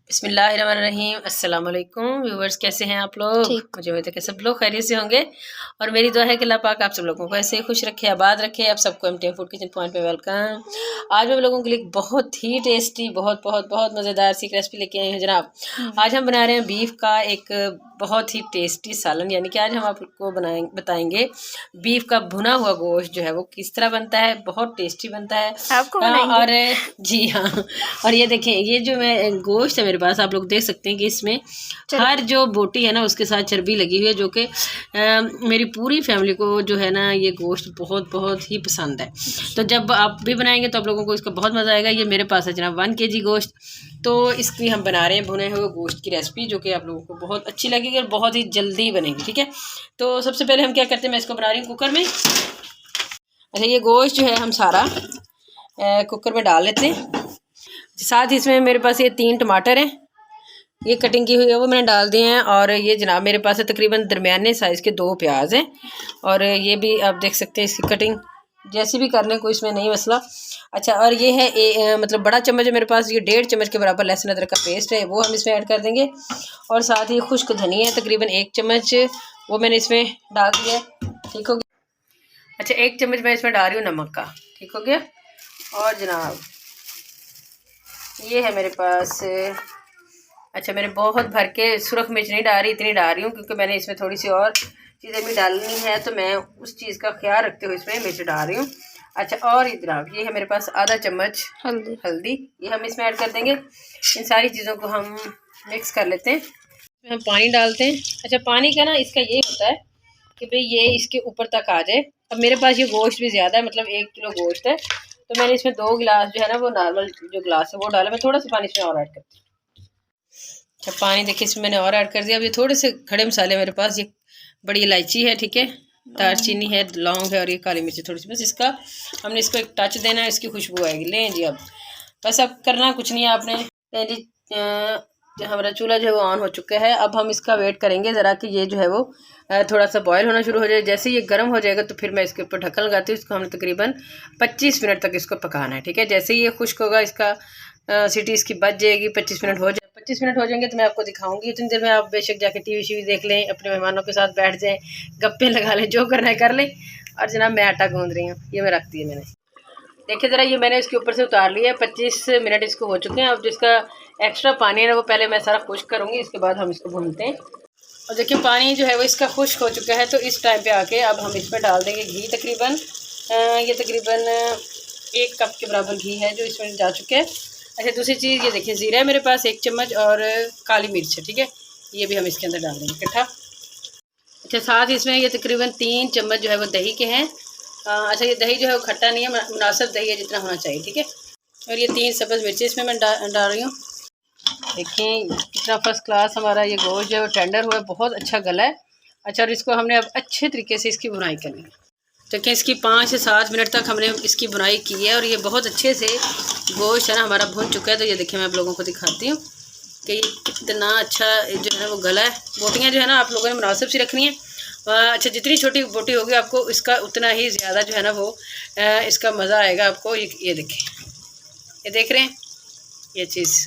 बिस्मिल्लाहिर्रहमानिर्रहीम। अस्सलाम वालेकुम व्यूवर्स, कैसे हैं आप लोग? मुझे उम्मीद है कि सब लोग खैरियत से होंगे और मेरी दुआ है कि अल्लाह पाक आप सब लोगों को ऐसे ही खुश रखे, आबाद रखे। आप सबको एमटीएम फूड किचन पॉइंट पे वेलकम। आज मैं लोगों के लिए बहुत ही टेस्टी, बहुत बहुत बहुत मज़ेदार सी रेसिपी लेके आई हूँ जनाब। आज हम बना रहे हैं बीफ का एक बहुत ही टेस्टी सालन, यानी कि आज हम आपको बताएंगे बीफ का भुना हुआ गोश्त जो है वो किस तरह बनता है। बहुत टेस्टी बनता है आपको और जी हाँ। और ये देखें, ये जो मैं गोश्त है मेरे पास, आप लोग देख सकते हैं कि इसमें हर जो बोटी है ना उसके साथ चर्बी लगी हुई है, जो कि मेरी पूरी फैमिली को जो है ना ये गोश्त बहुत बहुत ही पसंद है। तो जब आप भी बनाएंगे तो आप लोगों को इसका बहुत मज़ा आएगा। ये मेरे पास है जनाब 1 kg गोश्त, तो इसकी हम बना रहे हैं भुने हुए गोश्त की रेसिपी, जो कि आप लोगों को बहुत अच्छी लगेगी और बहुत ही जल्दी बनेगी। ठीक है, तो सबसे पहले हम क्या करते हैं, मैं इसको बना रही हूँ कुकर में। अच्छा, ये गोश्त जो है हम सारा कुकर में डाल लेते हैं। साथ ही इसमें मेरे पास ये 3 टमाटर हैं, ये कटिंग की हुई है, वो मैंने डाल दिए हैं। और ये जनाब मेरे पास है तकरीबन दरमियाने साइज़ के 2 प्याज हैं, और ये भी आप देख सकते हैं इसकी कटिंग जैसी भी कर लें, कोई इसमें नहीं मसला। अच्छा, और ये है मतलब बड़ा चम्मच है मेरे पास, ये 1.5 चम्मच के बराबर लहसुन अदरक का पेस्ट है, वो हम इसमें ऐड कर देंगे। और साथ ही खुश्क धनिया है तकरीबन 1 चम्मच, वो मैंने इसमें डाल दिया है। ठीक हो गया। अच्छा, 1 चम्मच मैं इसमें डाल रही हूँ नमक का। ठीक हो गया। और जनाब ये है मेरे पास, अच्छा मैंने बहुत भर के सुरख मिर्च नहीं डाल रही, इतनी डाल रही हूँ क्योंकि मैंने इसमें थोड़ी सी और चीज़ें भी डालनी है, तो मैं उस चीज़ का ख्याल रखते हुए इसमें मिर्च डाल रही हूँ। अच्छा, और जनाब ये है मेरे पास आधा चम्मच हल्दी, ये हम इसमें ऐड कर देंगे। इन सारी चीज़ों को हम मिक्स कर लेते हैं। इसमें हम पानी डालते हैं। अच्छा, पानी का ना इसका ये होता है कि भाई ये इसके ऊपर तक आ जाए। अब मेरे पास ये गोश्त भी ज़्यादा है, मतलब 1 किलो गोश्त है, तो मैंने इसमें 2 गिलास जो है ना वो नॉर्मल जो गिलास है वो डाला। मैं थोड़ा सा पानी इसमें और ऐड करती हूँ। अच्छा, पानी देखिए इसमें मैंने और ऐड कर दिया। अब ये थोड़े से खड़े मसाले मेरे पास, ये बड़ी इलायची है, ठीक है, दालचीनी है, लौंग है, और ये काली मिर्च थोड़ी सी, बस इसका हमने इसको एक टच देना है, इसकी खुशबू आएगी। लें जी, अब बस अब करना कुछ नहीं है आपने। लें जी, हमारा चूल्हा जो है वो ऑन हो चुका है। अब हम इसका वेट करेंगे ज़रा कि ये जो है वो थोड़ा सा बॉयल होना शुरू हो जाए। जैसे ये गर्म हो जाएगा तो फिर मैं इसके ऊपर ढक्कन लगाती हूँ। इसको हमने तकरीबन 25 मिनट तक इसको पकाना है। ठीक है, जैसे ही ये खुश्क होगा, इसका सीटी इसकी बच जाएगी, 25 मिनट हो जाए, 25 मिनट हो जाएंगे तो मैं आपको दिखाऊंगी। उतनी देर में आप बेशक जाके टीवी शीवी देख लें, अपने मेहमानों के साथ बैठ जाएं, गप्पे लगा लें, जो करना है कर लें। और जनाब मैं आटा गूंद रही हूँ, ये मैं रख दिया मैंने। देखिए ज़रा, ये मैंने इसके ऊपर से उतार लिया है। 25 मिनट इसको हो चुके हैं। अब जिसका एक्स्ट्रा पानी है ना वो पहले मैं सारा खुश्क करूँगी, इसके बाद हम इसको भूनते हैं। और देखिए पानी जो है वो इसका खुश्क हो चुका है, तो इस टाइम पे आके अब हम इसमें डाल देंगे घी। तकरीबन ये तकरीबन 1 कप के बराबर घी है जो इसमें जा चुके हैं। अच्छा, दूसरी चीज़ ये देखिए, ज़ीरा है मेरे पास 1 चम्मच, और काली मिर्च है, ठीक है, ये भी हम इसके अंदर डाल देंगे इकट्ठा। अच्छा, साथ इसमें ये तकरीबन 3 चम्मच जो है वो दही के हैं। अच्छा, ये दही जो है वो खट्टा नहीं है, मुनासिब दही है जितना होना चाहिए। ठीक है, और ये 3 सब्ज़ मिर्ची इसमें मैं डाल रही हूँ। देखिए कितना फर्स्ट क्लास हमारा ये गोश्त जो है वो टेंडर हुआ है, बहुत अच्छा गला है। अच्छा, और इसको हमने अब अच्छे तरीके से इसकी बुनाई करनी है। देखिए इसकी 5 से 7 मिनट तक हमने इसकी बुनाई की है, और ये बहुत अच्छे से गोश्त है ना हमारा भुन चुका है। तो ये देखिए मैं आप लोगों को दिखाती हूँ कि ये कितना अच्छा जो है वो गला है। बोटियाँ जो है ना आप लोगों ने मुनासिब सी रखनी है। अच्छा, जितनी छोटी बोटी होगी आपको इसका उतना ही ज़्यादा जो है ना वो इसका मज़ा आएगा आपको। ये देखें, ये देख रहे हैं, ये चीज़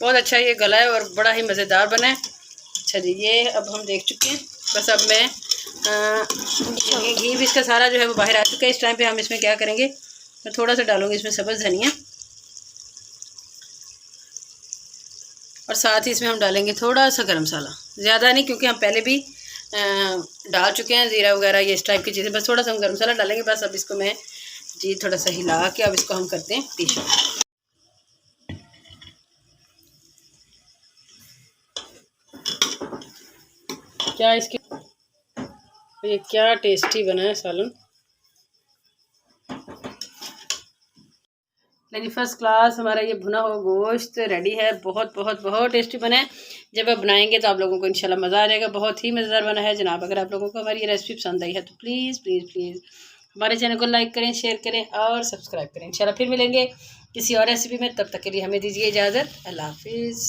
बहुत अच्छा ये गला है और बड़ा ही मज़ेदार बना है। अच्छा जी, ये अब हम देख चुके हैं। बस अब मैं घी भी इसका सारा जो है वो बाहर आ चुका है। इस टाइम पे हम इसमें क्या करेंगे, मैं थोड़ा सा डालूंगी इसमें सब्ज़ धनिया, और साथ ही इसमें हम डालेंगे थोड़ा सा गरम मसाला, ज़्यादा नहीं क्योंकि हम पहले भी डाल चुके हैं ज़ीरा वगैरह ये इस टाइप की चीज़ें। बस थोड़ा सा हम गरम मसाला डालेंगे बस। अब इसको मैं जी थोड़ा सा हिला के अब इसको हम करते हैं पीछे। क्या इसकी ये क्या टेस्टी बना है सालन, लेकिन फर्स्ट क्लास हमारा ये भुना हुआ गोश्त रेडी है। बहुत बहुत बहुत टेस्टी बना है। जब आप बनाएंगे तो आप लोगों को इंशाल्लाह मज़ा आ जाएगा। बहुत ही मज़ेदार बना है जनाब। अगर आप लोगों को हमारी ये रेसिपी पसंद आई है तो प्लीज़ प्लीज़ प्लीज़ हमारे चैनल को लाइक करें, शेयर करें और सब्सक्राइब करें। इंशाल्लाह फिर मिलेंगे किसी और रेसिपी में, तब तक के लिए हमें दीजिए इजाज़त। अल्लाह हाफिज़।